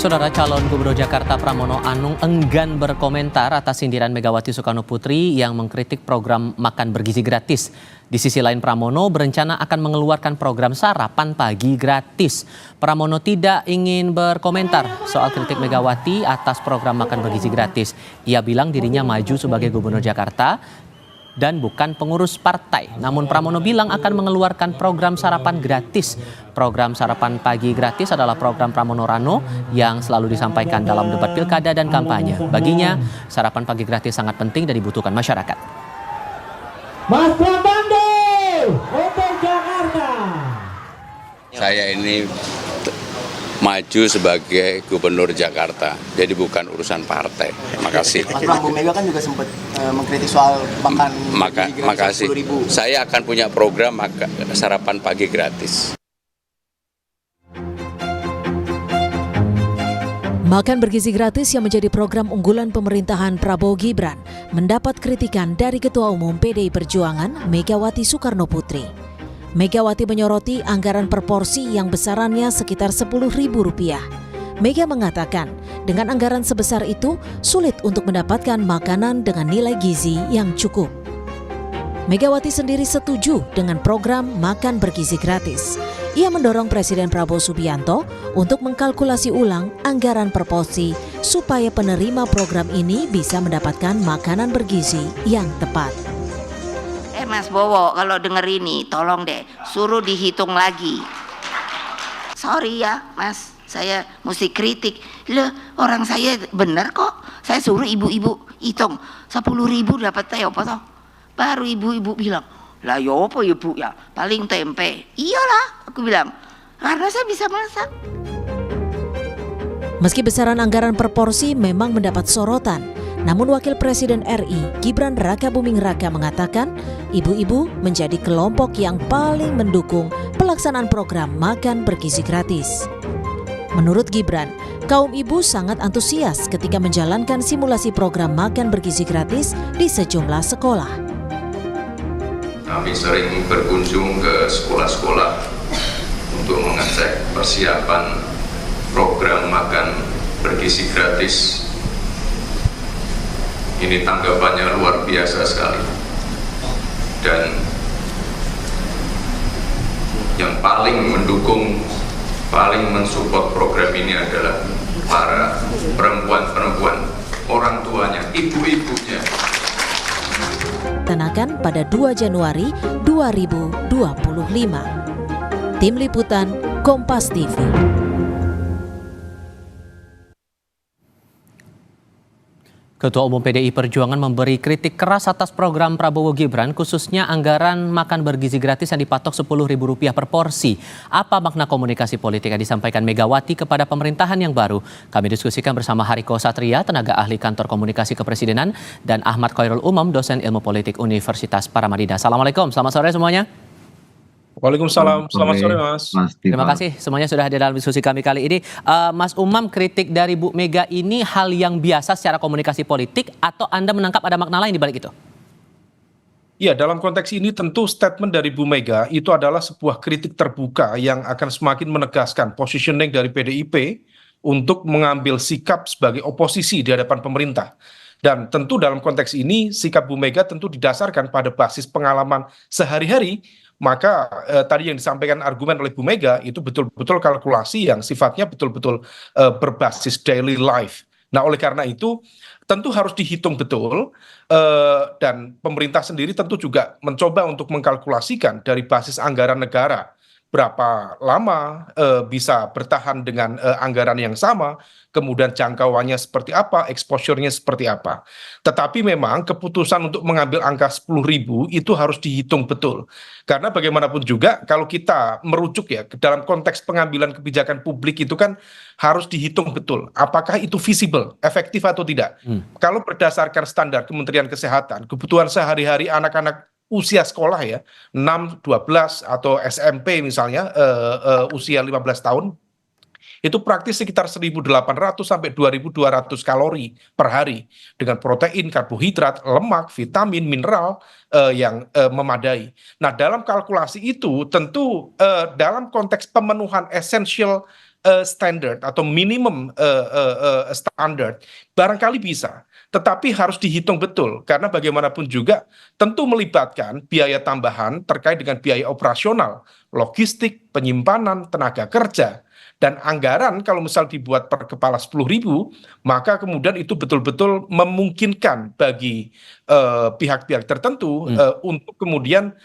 Saudara calon Gubernur Jakarta Pramono Anung enggan berkomentar atas sindiran Megawati Soekarno Putri yang mengkritik program makan bergizi gratis. Di sisi lain Pramono berencana akan mengeluarkan program sarapan pagi gratis. Pramono tidak ingin berkomentar soal kritik Megawati atas program makan bergizi gratis. Ia bilang dirinya maju sebagai Gubernur Jakarta dan bukan pengurus partai. Namun Pramono bilang akan mengeluarkan program sarapan gratis. Program sarapan pagi gratis adalah program Pramono Rano yang selalu disampaikan dalam debat pilkada dan kampanye. Baginya, sarapan pagi gratis sangat penting dan dibutuhkan masyarakat. Mas Pramando untuk Jakarta. Saya ini maju sebagai Gubernur Jakarta, jadi bukan urusan partai. Terima kasih. Mas Pram, Bu Mega kan juga sempat mengkritik soal makan makasih. 10.000. Saya akan punya program sarapan pagi gratis. Makan bergizi gratis yang menjadi program unggulan pemerintahan Prabowo Gibran mendapat kritikan dari Ketua Umum PDI Perjuangan Megawati Soekarno Putri. Megawati menyoroti anggaran per porsi yang besarannya sekitar Rp10.000. Mega mengatakan, dengan anggaran sebesar itu sulit untuk mendapatkan makanan dengan nilai gizi yang cukup. Megawati sendiri setuju dengan program makan bergizi gratis. Ia mendorong Presiden Prabowo Subianto untuk mengkalkulasi ulang anggaran per porsi supaya penerima program ini bisa mendapatkan makanan bergizi yang tepat. Mas Bowo, kalau denger ini, tolong deh, suruh dihitung lagi. Sorry ya, Mas, saya mesti kritik. Loh, orang saya bener kok. Saya suruh ibu-ibu hitung 10.000 dapat teh apa toh? Baru ibu-ibu bilang, lah ya apa ya Bu ya? Paling tempe. Iyalah, aku bilang, karena saya bisa masak. Meski besaran anggaran per porsi memang mendapat sorotan, namun Wakil Presiden RI Gibran Rakabuming Raka mengatakan ibu-ibu menjadi kelompok yang paling mendukung pelaksanaan program makan bergizi gratis. Menurut Gibran, kaum ibu sangat antusias ketika menjalankan simulasi program makan bergizi gratis di sejumlah sekolah. Kami sering berkunjung ke sekolah-sekolah untuk mengecek persiapan program makan bergizi gratis. Ini tanggapannya luar biasa sekali. Dan yang paling mendukung, paling mensupport program ini adalah para perempuan-perempuan, orang tuanya, ibu-ibunya. Tenakan pada 2 Januari 2025. Tim Liputan Kompas TV. Ketua Umum PDI Perjuangan memberi kritik keras atas program Prabowo Gibran, khususnya anggaran makan bergizi gratis yang dipatok Rp10.000 per porsi. Apa makna komunikasi politik yang disampaikan Megawati kepada pemerintahan yang baru? Kami diskusikan bersama Hariko Satria, tenaga ahli kantor komunikasi kepresidenan, dan Ahmad Khairul Umam, dosen ilmu politik Universitas Paramadina. Assalamualaikum, selamat sore semuanya. Waalaikumsalam, selamat sore Mas. Terima kasih semuanya sudah hadir dalam diskusi kami kali ini. Mas Umam, kritik dari Bu Mega ini hal yang biasa secara komunikasi politik atau Anda menangkap ada makna lain di balik itu? Iya, dalam konteks ini tentu statement dari Bu Mega itu adalah sebuah kritik terbuka yang akan semakin menegaskan positioning dari PDIP untuk mengambil sikap sebagai oposisi di hadapan pemerintah. Dan tentu dalam konteks ini sikap Bu Mega tentu didasarkan pada basis pengalaman sehari-hari. Maka tadi yang disampaikan argumen oleh Bu Mega itu betul-betul kalkulasi yang sifatnya betul-betul berbasis daily life. Nah, oleh karena itu tentu harus dihitung betul dan pemerintah sendiri tentu juga mencoba untuk mengkalkulasikan dari basis anggaran negara berapa lama bisa bertahan dengan anggaran yang sama, kemudian jangkauannya seperti apa, exposure-nya seperti apa. Tetapi memang keputusan untuk mengambil angka 10.000 itu harus dihitung betul. Karena bagaimanapun juga kalau kita merujuk ya ke dalam konteks pengambilan kebijakan publik itu kan harus dihitung betul. Apakah itu visible, efektif atau tidak. Kalau berdasarkan standar Kementerian Kesehatan, kebutuhan sehari-hari anak-anak usia sekolah ya, 6, 12 atau SMP misalnya usia 15 tahun, itu praktis sekitar 1.800 sampai 2.200 kalori per hari dengan protein, karbohidrat, lemak, vitamin, mineral yang memadai. Nah, dalam kalkulasi itu tentu dalam konteks pemenuhan esensial standard atau minimum standard, barangkali bisa. Tetapi harus dihitung betul, karena bagaimanapun juga tentu melibatkan biaya tambahan terkait dengan biaya operasional, logistik, penyimpanan, tenaga kerja. Dan anggaran kalau misal dibuat per kepala 10.000, maka kemudian itu betul-betul memungkinkan bagi pihak-pihak tertentu untuk kemudian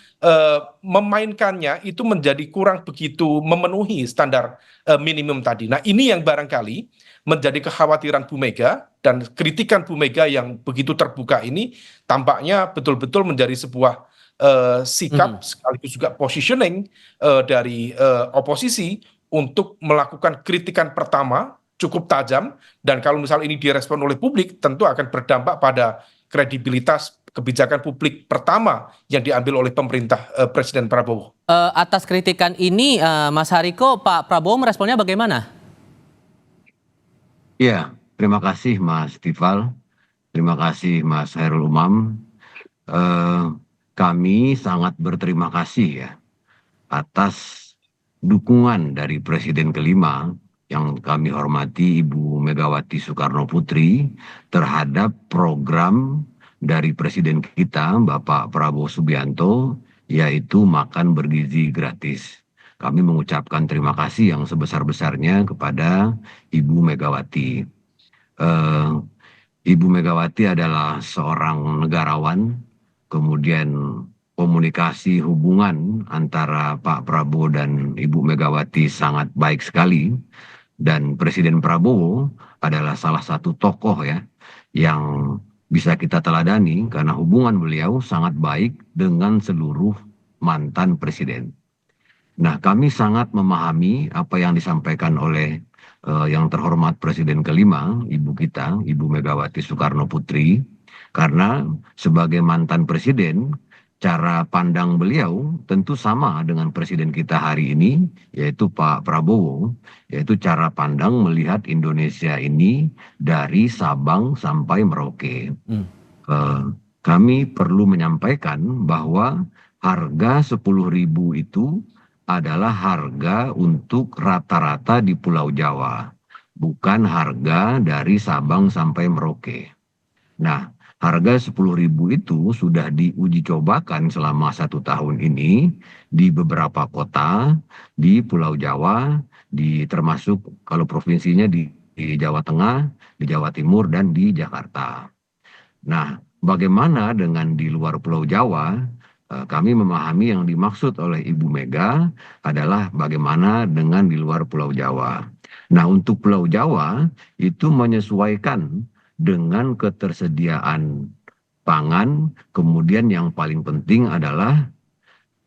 memainkannya itu menjadi kurang begitu memenuhi standar minimum tadi. Nah, ini yang barangkali menjadi kekhawatiran Bu Mega, dan kritikan Bu Mega yang begitu terbuka ini tampaknya betul-betul menjadi sebuah sikap sekaligus juga positioning dari oposisi untuk melakukan kritikan pertama cukup tajam, dan kalau misal ini direspon oleh publik tentu akan berdampak pada kredibilitas kebijakan publik pertama yang diambil oleh pemerintah Presiden Prabowo. Atas kritikan ini, Mas Hariko, Pak Prabowo meresponnya bagaimana? Ya, terima kasih Mas Tifal, terima kasih Mas Hairul Umam. Kami sangat berterima kasih ya atas dukungan dari Presiden kelima yang kami hormati Ibu Megawati Soekarno Putri terhadap program dari Presiden kita Bapak Prabowo Subianto, yaitu makan bergizi gratis. Kami mengucapkan terima kasih yang sebesar-besarnya kepada Ibu Megawati. Ibu Megawati adalah seorang negarawan, kemudian komunikasi hubungan antara Pak Prabowo dan Ibu Megawati sangat baik sekali, dan Presiden Prabowo adalah salah satu tokoh ya yang bisa kita teladani karena hubungan beliau sangat baik dengan seluruh mantan presiden. Nah, kami sangat memahami apa yang disampaikan oleh yang terhormat Presiden kelima, Ibu kita, Ibu Megawati Soekarno Putri, karena sebagai mantan presiden, cara pandang beliau tentu sama dengan presiden kita hari ini, yaitu Pak Prabowo, yaitu cara pandang melihat Indonesia ini dari Sabang sampai Merauke. Kami perlu menyampaikan bahwa harga 10.000 itu adalah harga untuk rata-rata di Pulau Jawa, bukan harga dari Sabang sampai Merauke. Nah, harga 10.000 itu sudah diuji cobakan selama 1 tahun ini di beberapa kota di Pulau Jawa, termasuk kalau provinsinya di Jawa Tengah, di Jawa Timur, dan di Jakarta. Nah, bagaimana dengan di luar Pulau Jawa? Kami memahami yang dimaksud oleh Ibu Mega adalah bagaimana dengan di luar Pulau Jawa. Nah, untuk Pulau Jawa itu menyesuaikan dengan ketersediaan pangan, kemudian yang paling penting adalah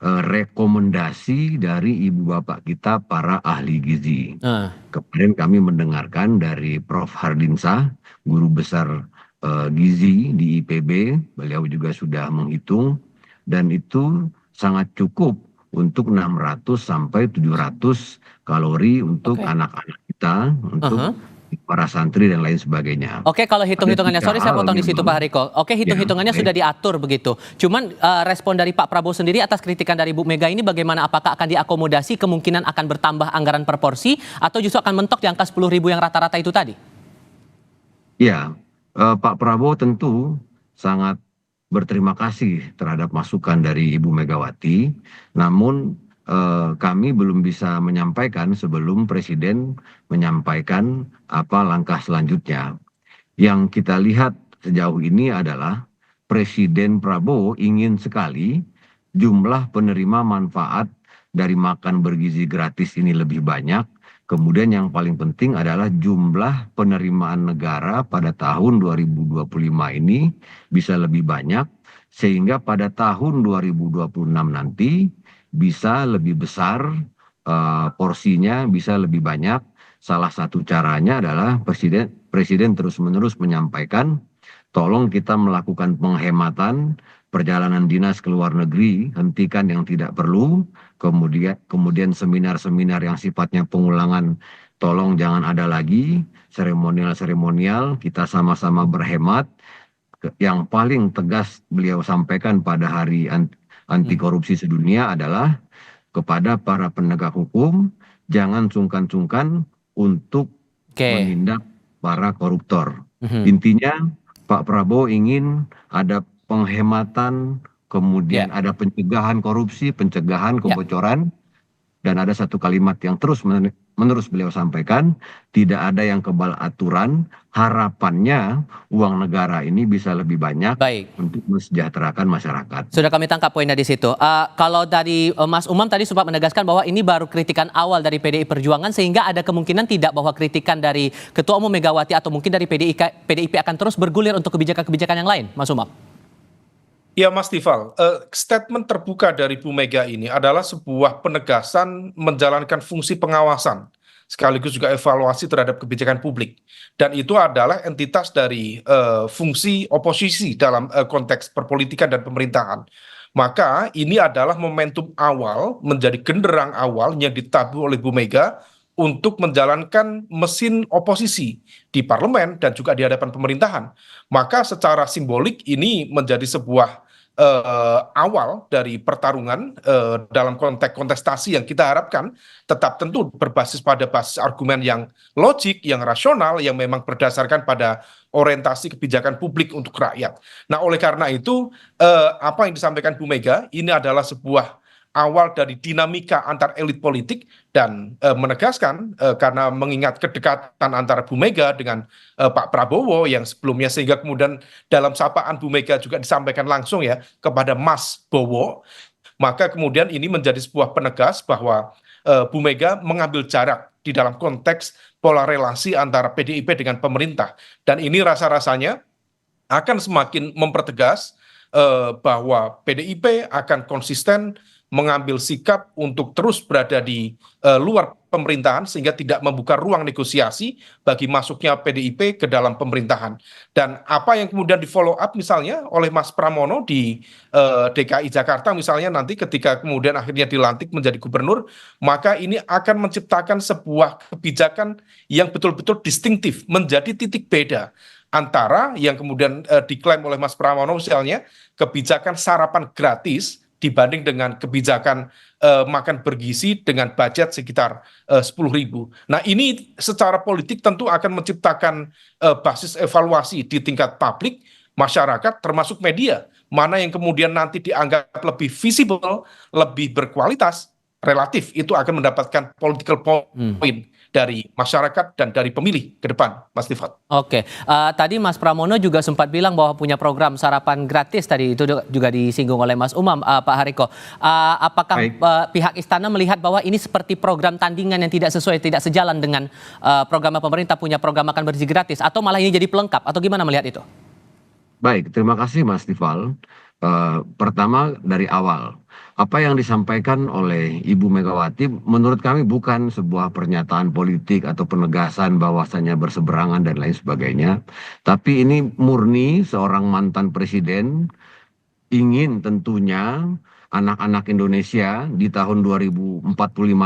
rekomendasi dari ibu bapak kita para ahli gizi. Kemarin kami mendengarkan dari Prof. Hardinsa, guru besar gizi di IPB, beliau juga sudah menghitung, dan itu sangat cukup untuk 600 sampai 700 kalori untuk anak-anak kita, untuk para santri dan lain sebagainya. Oke, kalau hitung-hitungannya, sorry saya potong di situ Pak Hariko. Oke, hitung-hitungannya sudah diatur begitu. Cuman respon dari Pak Prabowo sendiri atas kritikan dari Bu Mega ini bagaimana? Apakah akan diakomodasi, kemungkinan akan bertambah anggaran per porsi, atau justru akan mentok di angka 10.000 yang rata-rata itu tadi? Ya, Pak Prabowo tentu sangat berterima kasih terhadap masukan dari Ibu Megawati, namun kami belum bisa menyampaikan sebelum Presiden menyampaikan apa langkah selanjutnya. Yang kita lihat sejauh ini adalah Presiden Prabowo ingin sekali jumlah penerima manfaat dari makan bergizi gratis ini lebih banyak. Kemudian yang paling penting adalah jumlah penerimaan negara pada tahun 2025 ini bisa lebih banyak, sehingga pada tahun 2026 nanti bisa lebih besar porsinya, bisa lebih banyak. Salah satu caranya adalah Presiden terus-menerus menyampaikan, tolong kita melakukan penghematan perjalanan dinas ke luar negeri, hentikan yang tidak perlu, kemudian seminar-seminar yang sifatnya pengulangan, tolong jangan ada lagi, seremonial, kita sama-sama berhemat. Yang paling tegas beliau sampaikan pada hari anti korupsi sedunia adalah kepada para penegak hukum, jangan sungkan-sungkan untuk menindak para koruptor. Intinya Pak Prabowo ingin ada penghematan, kemudian ada pencegahan korupsi, pencegahan kebocoran, dan ada satu kalimat yang terus menerus beliau sampaikan, tidak ada yang kebal aturan, harapannya uang negara ini bisa lebih banyak untuk mensejahterakan masyarakat. Sudah kami tangkap poinnya di situ. Kalau dari Mas Umam tadi sempat menegaskan bahwa ini baru kritikan awal dari PDI Perjuangan, sehingga ada kemungkinan tidak bahwa kritikan dari Ketua Umum Megawati atau mungkin dari PDIP akan terus bergulir untuk kebijakan-kebijakan yang lain, Mas Umam? Ya Mas Tifal, statement terbuka dari Bu Mega ini adalah sebuah penegasan menjalankan fungsi pengawasan, sekaligus juga evaluasi terhadap kebijakan publik. Dan itu adalah entitas dari fungsi oposisi dalam konteks perpolitikan dan pemerintahan. Maka ini adalah momentum awal, menjadi genderang awal yang ditabuh oleh Bu Mega untuk menjalankan mesin oposisi di parlemen dan juga di hadapan pemerintahan. Maka secara simbolik ini menjadi sebuah awal dari pertarungan dalam konteks kontestasi yang kita harapkan tetap tentu berbasis pada basis argumen yang logik, yang rasional, yang memang berdasarkan pada orientasi kebijakan publik untuk rakyat. Nah, oleh karena itu apa yang disampaikan Bu Mega ini adalah sebuah awal dari dinamika antar elit politik dan menegaskan karena mengingat kedekatan antara Bu Mega dengan Pak Prabowo yang sebelumnya, sehingga kemudian dalam sapaan Bu Mega juga disampaikan langsung ya kepada Mas Bowo, maka kemudian ini menjadi sebuah penegas bahwa Bu Mega mengambil jarak di dalam konteks pola relasi antara PDIP dengan pemerintah, dan ini rasa-rasanya akan semakin mempertegas bahwa PDIP akan konsisten mengambil sikap untuk terus berada di luar pemerintahan sehingga tidak membuka ruang negosiasi bagi masuknya PDIP ke dalam pemerintahan. Dan apa yang kemudian di follow up misalnya oleh Mas Pramono di DKI Jakarta misalnya nanti ketika kemudian akhirnya dilantik menjadi gubernur, maka ini akan menciptakan sebuah kebijakan yang betul-betul distintif, menjadi titik beda antara yang kemudian diklaim oleh Mas Pramono misalnya kebijakan sarapan gratis dibanding dengan kebijakan makan bergizi dengan budget sekitar 10.000. Nah, ini secara politik tentu akan menciptakan basis evaluasi di tingkat publik, masyarakat, termasuk media. Mana yang kemudian nanti dianggap lebih visible, lebih berkualitas, relatif itu akan mendapatkan political point dari masyarakat dan dari pemilih ke depan, Mas Tifat. Oke, tadi Mas Pramono juga sempat bilang bahwa punya program sarapan gratis, tadi itu juga disinggung oleh Mas Umam, Pak Hariko. Apakah pihak istana melihat bahwa ini seperti program tandingan yang tidak sesuai, tidak sejalan dengan program pemerintah punya program makan bergizi gratis, atau malah ini jadi pelengkap, atau gimana melihat itu? Baik, terima kasih Mas Tifal. Pertama dari awal, apa yang disampaikan oleh Ibu Megawati menurut kami bukan sebuah pernyataan politik atau penegasan bahwasannya berseberangan dan lain sebagainya, tapi ini murni seorang mantan presiden ingin tentunya anak-anak Indonesia di tahun 2045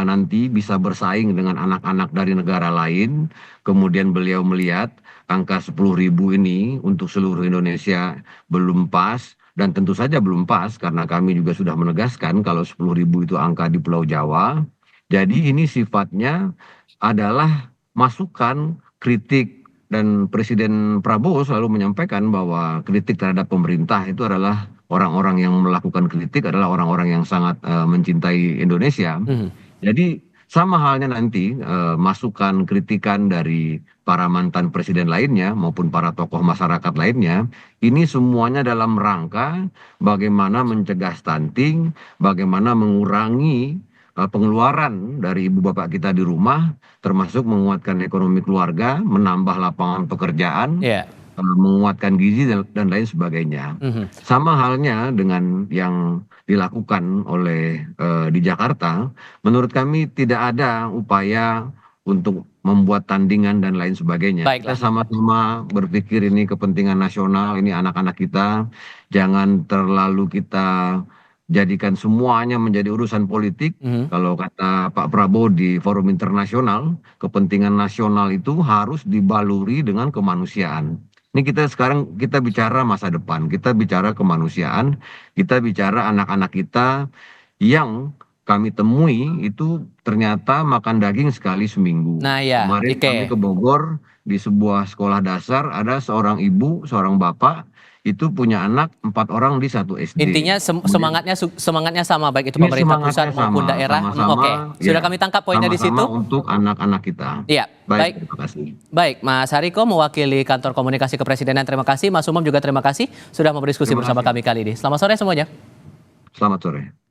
nanti bisa bersaing dengan anak-anak dari negara lain. Kemudian beliau melihat angka 10.000 ini untuk seluruh Indonesia belum pas. Dan tentu saja belum pas karena kami juga sudah menegaskan kalau 10.000 itu angka di Pulau Jawa. Jadi ini sifatnya adalah masukan, kritik, dan Presiden Prabowo selalu menyampaikan bahwa kritik terhadap pemerintah itu adalah orang-orang yang melakukan kritik adalah orang-orang yang sangat mencintai Indonesia. Jadi sama halnya nanti masukan kritikan dari para mantan presiden lainnya maupun para tokoh masyarakat lainnya, ini semuanya dalam rangka bagaimana mencegah stunting, bagaimana mengurangi pengeluaran dari ibu bapak kita di rumah, termasuk menguatkan ekonomi keluarga, menambah lapangan pekerjaan, menguatkan gizi dan lain sebagainya. Sama halnya dengan yang dilakukan oleh di Jakarta, menurut kami tidak ada upaya untuk membuat tandingan dan lain sebagainya. Kita sama-sama berpikir ini kepentingan nasional, ini anak-anak kita, jangan terlalu kita jadikan semuanya menjadi urusan politik. Kalau kata Pak Prabowo di forum internasional, kepentingan nasional itu harus dibaluri dengan kemanusiaan. Ini sekarang kita bicara masa depan, kita bicara kemanusiaan, kita bicara anak-anak kita yang kami temui itu ternyata makan daging sekali seminggu. Nah ya, Kemarin Ike. kami ke Bogor di sebuah sekolah dasar, ada seorang ibu, seorang bapak itu punya anak 4 orang di satu SD. Intinya semangatnya sama, baik itu Ini pemerintah semangatnya pusat maupun sama, daerah. sama-sama, Oke, sudah ya, kami tangkap poinnya di situ. sama-sama untuk anak-anak kita. Iya, baik. Terima kasih. Baik, Mas Hariko mewakili Kantor Komunikasi Kepresidenan, terima kasih. Mas Umam juga terima kasih sudah berdiskusi Terima bersama kasih. kami kali ini. Selamat sore semuanya. Selamat sore.